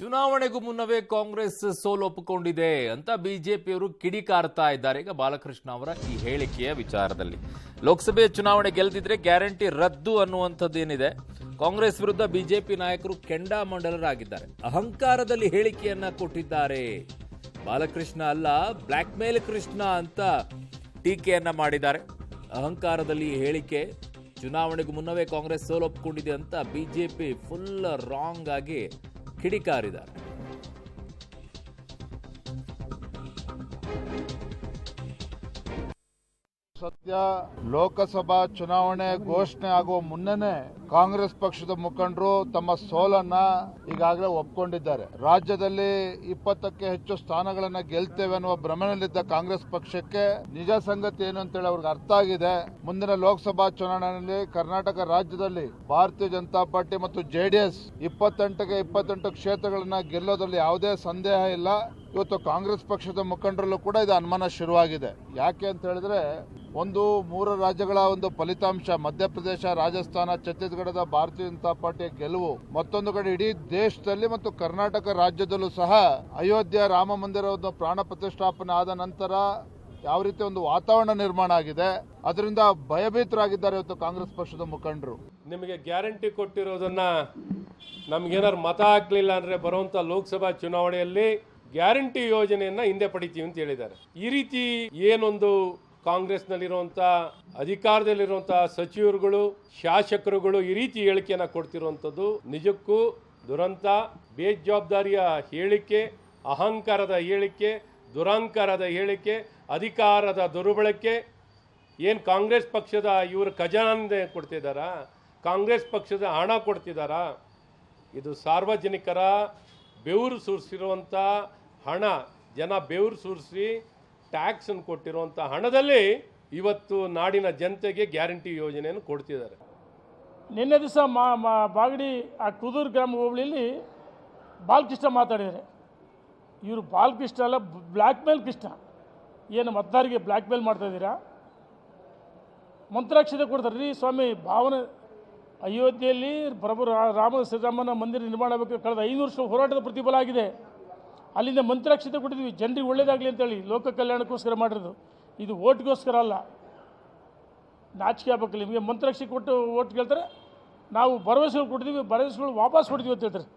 ಚುನಾವಣೆಗೂ ಮುನ್ನವೇ ಕಾಂಗ್ರೆಸ್ ಸೋಲು ಒಪ್ಪಿಕೊಂಡಿದೆ ಅಂತ ಬಿಜೆಪಿಯವರು ಕಿಡಿಕಾರ್ತಾ ಇದ್ದಾರೆ. ಈಗ ಬಾಲಕೃಷ್ಣ ಅವರ ಈ ಹೇಳಿಕೆಯ ವಿಚಾರದಲ್ಲಿ ಲೋಕಸಭೆ ಚುನಾವಣೆ ಗೆಲ್ದಿದ್ರೆ ಗ್ಯಾರಂಟಿ ರದ್ದು ಅನ್ನುವಂಥದ್ದೇನಿದೆ. ಕಾಂಗ್ರೆಸ್ ವಿರುದ್ಧ ಬಿಜೆಪಿ ನಾಯಕರು ಕೆಂಡಾಮಂಡಲರಾಗಿದ್ದಾರೆ. ಅಹಂಕಾರದಲ್ಲಿ ಹೇಳಿಕೆಯನ್ನ ಕೊಟ್ಟಿದ್ದಾರೆ. ಬಾಲಕೃಷ್ಣ ಅಲ್ಲ, ಬ್ಲ್ಯಾಕ್ ಮೇಲ್ ಕೃಷ್ಣ ಅಂತ ಟೀಕೆಯನ್ನ ಮಾಡಿದ್ದಾರೆ. ಅಹಂಕಾರದಲ್ಲಿ ಹೇಳಿಕೆ, ಚುನಾವಣೆಗೂ ಮುನ್ನವೇ ಕಾಂಗ್ರೆಸ್ ಸೋಲು ಒಪ್ಪಿಕೊಂಡಿದೆ ಅಂತ ಬಿಜೆಪಿ ಫುಲ್ ರಾಂಗ್ ಆಗಿ ಕಿಡಿಕಾರಿದ್ದಾರೆ. ಸದ್ಯ ಲೋಕಸಭಾ ಚುನಾವಣೆ ಘೋಷಣೆ ಆಗುವ ಮುನ್ನನೇ ಕಾಂಗ್ರೆಸ್ ಪಕ್ಷದ ಮುಖಂಡರು ತಮ್ಮ ಸೋಲನ್ನ ಈಗಾಗಲೇ ಒಪ್ಕೊಂಡಿದ್ದಾರೆ. ರಾಜ್ಯದಲ್ಲಿ 20ಕ್ಕೆ ಹೆಚ್ಚು ಸ್ಥಾನಗಳನ್ನ ಗೆಲ್ತೇವೆ ಅನ್ನುವ ಭ್ರಮೆಯಲ್ಲಿದ್ದ ಕಾಂಗ್ರೆಸ್ ಪಕ್ಷಕ್ಕೆ ನಿಜ ಸಂಗತಿ ಏನು ಅಂತೇಳಿ ಅವ್ರಿಗೆ ಅರ್ಥ ಆಗಿದೆ. ಮುಂದಿನ ಲೋಕಸಭಾ ಚುನಾವಣೆಯಲ್ಲಿ ಕರ್ನಾಟಕ ರಾಜ್ಯದಲ್ಲಿ ಭಾರತೀಯ ಜನತಾ ಪಾರ್ಟಿ ಮತ್ತು ಜೆಡಿಎಸ್ 28ಕ್ಕೆ 28 ಕ್ಷೇತ್ರಗಳನ್ನ ಗೆಲ್ಲೋದ್ರಲ್ಲಿ ಯಾವುದೇ ಸಂದೇಹ ಇಲ್ಲ. ಇವತ್ತು ಕಾಂಗ್ರೆಸ್ ಪಕ್ಷದ ಮುಖಂಡರಲ್ಲೂ ಕೂಡ ಇದು ಅನುಮಾನ ಶುರುವಾಗಿದೆ. ಯಾಕೆ ಅಂತ ಹೇಳಿದ್ರೆ, ಒಂದು 3 ರಾಜ್ಯಗಳ ಒಂದು ಫಲಿತಾಂಶ, ಮಧ್ಯಪ್ರದೇಶ, ರಾಜಸ್ಥಾನ, ಛತ್ತೀಸ್ಗಢದ ಭಾರತೀಯ ಜನತಾ ಪಾರ್ಟಿಯ ಗೆಲುವು, ಮತ್ತೊಂದು ಕಡೆ ಇಡೀ ದೇಶದಲ್ಲಿ ಮತ್ತು ಕರ್ನಾಟಕ ರಾಜ್ಯದಲ್ಲೂ ಸಹ ಅಯೋಧ್ಯೆ ರಾಮ ಮಂದಿರದ ಪ್ರಾಣ ಪ್ರತಿಷ್ಠಾಪನೆ ಆದ ನಂತರ ಯಾವ ರೀತಿ ಒಂದು ವಾತಾವರಣ ನಿರ್ಮಾಣ ಆಗಿದೆ, ಅದರಿಂದ ಭಯಭೀತರಾಗಿದ್ದಾರೆ ಇವತ್ತು ಕಾಂಗ್ರೆಸ್ ಪಕ್ಷದ ಮುಖಂಡರು. ನಿಮಗೆ ಗ್ಯಾರಂಟಿ ಕೊಟ್ಟಿರೋದನ್ನ ನಮ್ಗೇನಾದ್ರು ಮತ ಹಾಕ್ಲಿಲ್ಲ ಅಂದ್ರೆ ಬರುವಂತ ಲೋಕಸಭಾ ಚುನಾವಣೆಯಲ್ಲಿ ಗ್ಯಾರಂಟಿ ಯೋಜನೆಯನ್ನ ಹಿಂದೆ ಪಡಿತೀವಿ ಅಂತ ಹೇಳಿದ್ದಾರೆ. ಈ ರೀತಿ ಏನೊಂದು ಕಾಂಗ್ರೆಸ್ನಲ್ಲಿರುವಂಥ ಅಧಿಕಾರದಲ್ಲಿರುವಂಥ ಸಚಿವರುಗಳು, ಶಾಸಕರುಗಳು ಈ ರೀತಿ ಹೇಳಿಕೆಯನ್ನು ಕೊಡ್ತಿರುವಂಥದ್ದು ನಿಜಕ್ಕೂ ದುರಂತ, ಬೇಜವಾಬ್ದಾರಿಯ ಹೇಳಿಕೆ, ಅಹಂಕಾರದ ಹೇಳಿಕೆ, ದುರಹಂಕಾರದ ಹೇಳಿಕೆ, ಅಧಿಕಾರದ ದುರ್ಬಳಕೆ. ಏನು ಕಾಂಗ್ರೆಸ್ ಪಕ್ಷದ ಇವರು ಖಜಾನೆ ಕೊಡ್ತಿದ್ದಾರಾ? ಕಾಂಗ್ರೆಸ್ ಪಕ್ಷದ ಹಣ ಕೊಡ್ತಿದ್ದಾರಾ? ಇದು ಸಾರ್ವಜನಿಕರ ಬೆವರು ಸುರಿಸಿರುವಂಥ ಹಣ, ಜನ ಬೆವರು ಸುರಿಸಿ ಟ್ಯಾಕ್ಸ್ ಅನ್ನು ಕೊಟ್ಟಿರುವಂಥ ಹಣದಲ್ಲಿ ಇವತ್ತು ನಾಡಿನ ಜನತೆಗೆ ಗ್ಯಾರಂಟಿ ಯೋಜನೆಯನ್ನು ಕೊಡ್ತಿದ್ದಾರೆ. ನಿನ್ನೆ ದಿವಸ ಬಾಗಡಿ ಆ ಕುದೂರು ಗ್ರಾಮ ಹೋಬಳಿಯಲ್ಲಿ ಬಾಲಕೃಷ್ಣ ಮಾತಾಡಿದ್ದಾರೆ. ಇವರು ಬಾಲಕೃಷ್ಣ ಅಲ್ಲ, ಬ್ಲ್ಯಾಕ್ ಮೇಲ್ ಕೃಷ್ಣ. ಏನು ಮತದಾರರಿಗೆ ಬ್ಲ್ಯಾಕ್ ಮೇಲ್ ಮಾಡ್ತಾ ಇದ್ದೀರಾ? ಮಂತ್ರಾಕ್ಷತೆ ಕೊಡ್ತಾರೆ ರೀ ಸ್ವಾಮಿ. ಭಾವನೆ ಅಯೋಧ್ಯೆಯಲ್ಲಿ ಪ್ರಭು ಶ್ರೀರಾಮನ ಮಂದಿರ ನಿರ್ಮಾಣ ಆಗಬೇಕು, ಕಳೆದ 500 ವರ್ಷ ಹೋರಾಟದ ಪ್ರತಿಫಲ ಆಗಿದೆ. ಅಲ್ಲಿಂದ ಮಂತ್ರಾಕ್ಷತೆ ಕೊಟ್ಟಿದ್ವಿ, ಜನರಿಗೆ ಒಳ್ಳೇದಾಗಲಿ ಅಂತೇಳಿ, ಲೋಕ ಕಲ್ಯಾಣಕ್ಕೋಸ್ಕರ ಮಾಡಿರೋದು. ಇದು ಓಟ್ಗೋಸ್ಕರ ಅಲ್ಲ. ನಾಚಿಕೆ ಆಗ್ಬೇಕಲ್ಲ ನಿಮಗೆ. ಮಂತ್ರಾಕ್ಷತೆ ಕೊಟ್ಟು ಓಟ್ ಕೇಳ್ತಾರೆ. ನಾವು ಭರವಸೆಗಳು ಕೊಟ್ಟಿದ್ದೀವಿ, ಭರವಸೆಗಳು ವಾಪಸ್ ಕೊಡ್ತೀವಿ ಅಂತ ಹೇಳ್ತಾರೆ.